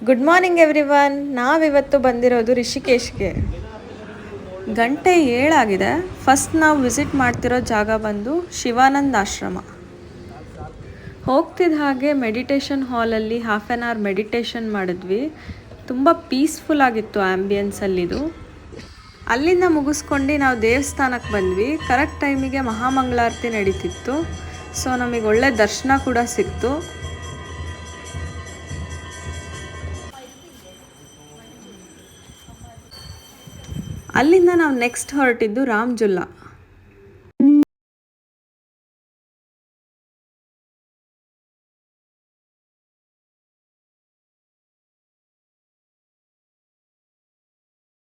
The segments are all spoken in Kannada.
Good morning everyone. ನಾವಿವತ್ತು ಬಂದಿರೋದು ರಿಷಿಕೇಶ್ಗೆ. ಗಂಟೆ 7 ಆಗಿದೆ. ಫಸ್ಟ್ ನಾವು ವಿಸಿಟ್ ಮಾಡ್ತಿರೋ ಜಾಗ ಬಂದು ಶಿವಾನಂದ ಆಶ್ರಮ. ಹೋಗ್ತಿದ್ದ ಹಾಗೆ ಮೆಡಿಟೇಷನ್ ಹಾಲಲ್ಲಿ ಹಾಫ್ ಆನ್ ಅವರ್ ಮೆಡಿಟೇಷನ್ ಮಾಡಿದ್ವಿ. ತುಂಬ ಪೀಸ್ಫುಲ್ ಆಗಿತ್ತು ಆ್ಯಂಬಿಯನ್ಸಲ್ಲಿದು. ಅಲ್ಲಿಂದ ಮುಗಿಸ್ಕೊಂಡು ನಾವು ದೇವಸ್ಥಾನಕ್ಕೆ ಬಂದ್ವಿ. ಕರೆಕ್ಟ್ ಟೈಮಿಗೆ ಮಹಾಮಂಗಳಾರತಿ ನಡೀತಿತ್ತು. ಸೊ ನಮಗೆ ಒಳ್ಳೆ ದರ್ಶನ ಕೂಡ ಸಿಕ್ತು. ಅಲ್ಲಿಂದ ನಾವು ನೆಕ್ಸ್ಟ್ ಹೊರಟಿದ್ದು ರಾಮಜುಲ್ಲಾ.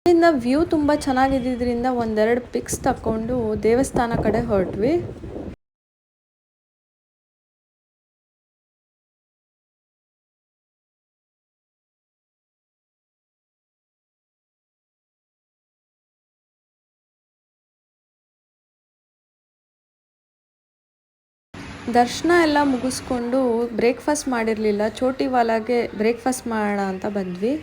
ಅಲ್ಲಿಂದ ವ್ಯೂ ತುಂಬ ಚೆನ್ನಾಗಿದ್ದರಿಂದ ಒಂದೆರಡು ಪಿಕ್ಸ್ ತಗೊಂಡು ದೇವಸ್ಥಾನ ಕಡೆ ಹೊರಟ್ವಿ. ದರ್ಶನ ಎಲ್ಲ ಮುಗಿಸ್ಕೊಂಡು ಬ್ರೇಕ್ಫಾಸ್ಟ್ ಮಾಡಿರಲಿಲ್ಲ. ಚೋಟಿವಾಲಾಗೆ ಬ್ರೇಕ್ಫಾಸ್ಟ್ ಮಾಡೋಣ ಅಂತ ಬಂದ್ವಿ.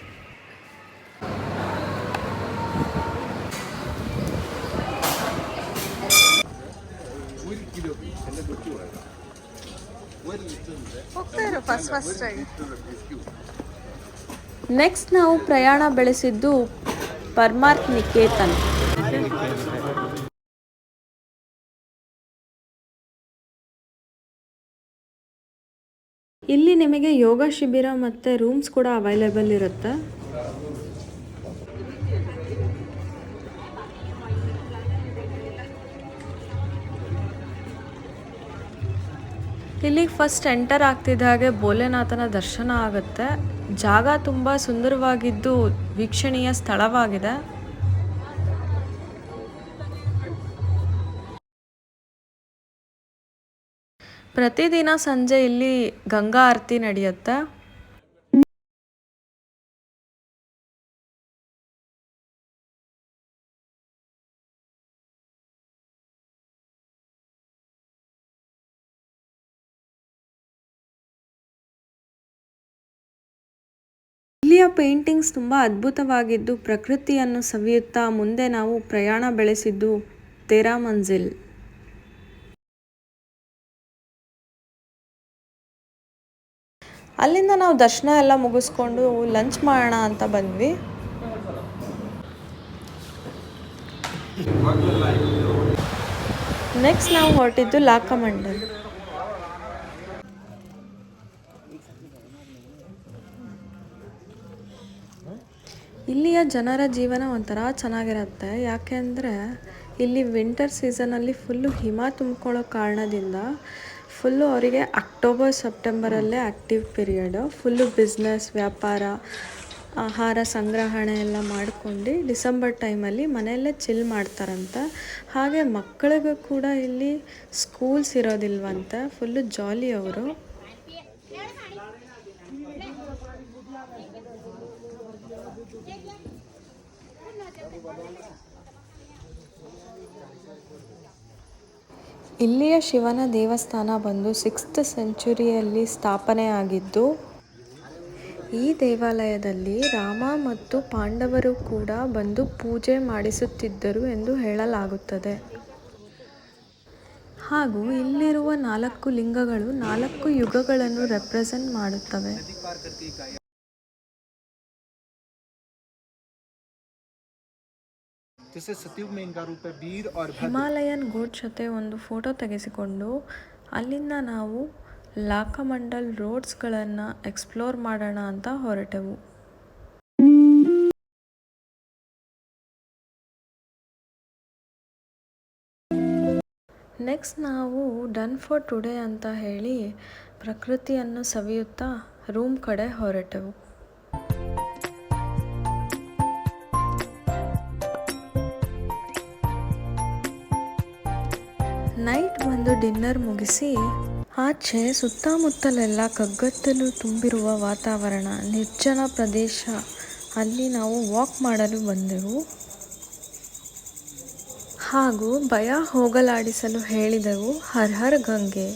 ನೆಕ್ಸ್ಟ್ ನಾವು ಪ್ರಯಾಣ ಬೆಳೆಸಿದ್ದು ಪರಮಾರ್ಥ ನಿಕೇತನ್. ಇಲ್ಲಿ ನಿಮಗೆ ಯೋಗ ಶಿಬಿರ ಮತ್ತು ರೂಮ್ಸ್ ಕೂಡ ಅವೈಲೇಬಲ್ ಇರುತ್ತೆ. ಇಲ್ಲಿಗೆ ಫಸ್ಟ್ ಎಂಟರ್ ಆಗ್ತಿದ್ದ ಹಾಗೆ ಭೋಲೆನಾಥನ ದರ್ಶನ ಆಗುತ್ತೆ. ಜಾಗ ತುಂಬ ಸುಂದರವಾಗಿದ್ದು ವೀಕ್ಷಣೀಯ ಸ್ಥಳವಾಗಿದೆ. ಪ್ರತಿದಿನ ಸಂಜೆ ಇಲ್ಲಿ ಗಂಗಾ ಆರತಿ ನಡೆಯುತ್ತೆ. ಇಲ್ಲಿಯ ಪೇಂಟಿಂಗ್ಸ್ ತುಂಬ ಅದ್ಭುತವಾಗಿದ್ದು ಪ್ರಕೃತಿಯನ್ನು ಸವಿಯುತ್ತಾ ಮುಂದೆ ನಾವು ಪ್ರಯಾಣ ಬೆಳೆಸಿದ್ದು ತೇರಾ ಮಂಜಿಲ್. ಅಲ್ಲಿಂದ ನಾವು ದರ್ಶನ ಎಲ್ಲ ಮುಗಿಸ್ಕೊಂಡು ಲಂಚ್ ಮಾಡೋಣ ಅಂತ ಬಂದ್ವಿ. ನೆಕ್ಸ್ಟ್ ನಾವು ಹೊರಟಿದ್ದು ಲಾಕಮಂಡಲ್. ಇಲ್ಲಿಯ ಜನರ ಜೀವನ ಒಂಥರ ಚೆನ್ನಾಗಿರುತ್ತೆ. ಯಾಕೆಂದರೆ ಇಲ್ಲಿ ವಿಂಟರ್ ಸೀಸನಲ್ಲಿ ಫುಲ್ಲು ಹಿಮ ತುಂಬಿಕೊಳ್ಳೋ ಕಾರಣದಿಂದ ಫುಲ್ಲು ಅವರಿಗೆ ಅಕ್ಟೋಬರ್ ಸೆಪ್ಟೆಂಬರಲ್ಲೇ ಆ್ಯಕ್ಟಿವ್ ಪೀರಿಯಡು. ಫುಲ್ಲು ಬಿಸ್ನೆಸ್, ವ್ಯಾಪಾರ, ಆಹಾರ ಸಂಗ್ರಹಣೆ ಎಲ್ಲ ಮಾಡ್ಕೊಂಡು ಡಿಸೆಂಬರ್ ಟೈಮಲ್ಲಿ ಮನೆಯಲ್ಲೇ ಚಿಲ್ ಮಾಡ್ತಾರಂತೆ. ಹಾಗೆ ಮಕ್ಕಳಿಗೂ ಕೂಡ ಇಲ್ಲಿ ಸ್ಕೂಲ್ಸ್ ಇರೋದಿಲ್ವಂತೆ. ಫುಲ್ಲು ಜಾಲಿ ಅವರು. ಇಲ್ಲಿಯ ಶಿವನ ದೇವಸ್ಥಾನ ಬಂದು 6th ಸೆಂಚುರಿಯಲ್ಲಿ ಸ್ಥಾಪನೆ ಆಗಿದ್ದು, ಈ ದೇವಾಲಯದಲ್ಲಿ ರಾಮ ಮತ್ತು ಪಾಂಡವರು ಕೂಡ ಬಂದು ಪೂಜೆ ಮಾಡಿಸುತ್ತಿದ್ದರು ಎಂದು ಹೇಳಲಾಗುತ್ತದೆ. ಹಾಗೂ ಇಲ್ಲಿರುವ 4 ಲಿಂಗಗಳು 4 ಯುಗಗಳನ್ನು ರೆಪ್ರೆಸೆಂಟ್ ಮಾಡುತ್ತವೆ. ಹಿಮಾಲಯನ್ ಗೋಟ್ ಜೊತೆ ಒಂದು ಫೋಟೋ ತೆಗೆಸಿಕೊಂಡು ಅಲ್ಲಿಂದ ನಾವು ಲಾಕಮಂಡಲ್ ರೋಡ್ಸ್ಗಳನ್ನು ಎಕ್ಸ್ಪ್ಲೋರ್ ಮಾಡೋಣ ಅಂತ ಹೊರಟೆವು. ನೆಕ್ಸ್ಟ್ ನಾವು ಡನ್ ಫಾರ್ ಟುಡೇ ಅಂತ ಹೇಳಿ ಪ್ರಕೃತಿಯನ್ನು ಸವಿಯುತ್ತಾ ರೂಮ್ ಕಡೆ ಹೊರಟೆವು. ನೈಟ್ ಬಂದು ಡಿನ್ನರ್ ಮುಗಿಸಿ ಆಚೆ ಸುತ್ತಮುತ್ತಲೆಲ್ಲ ಕಗ್ಗತ್ತಲು ತುಂಬಿರುವ ವಾತಾವರಣ, ನಿರ್ಜನ ಪ್ರದೇಶ, ಅಲ್ಲಿ ನಾವು ವಾಕ್ ಮಾಡಲು ಬಂದೆವು. ಹಾಗೂ ಭಯ ಹೋಗಲಾಡಿಸಲು ಹೇಳಿದೆವು ಹರ್ ಹರ್ ಗಂಗೆ.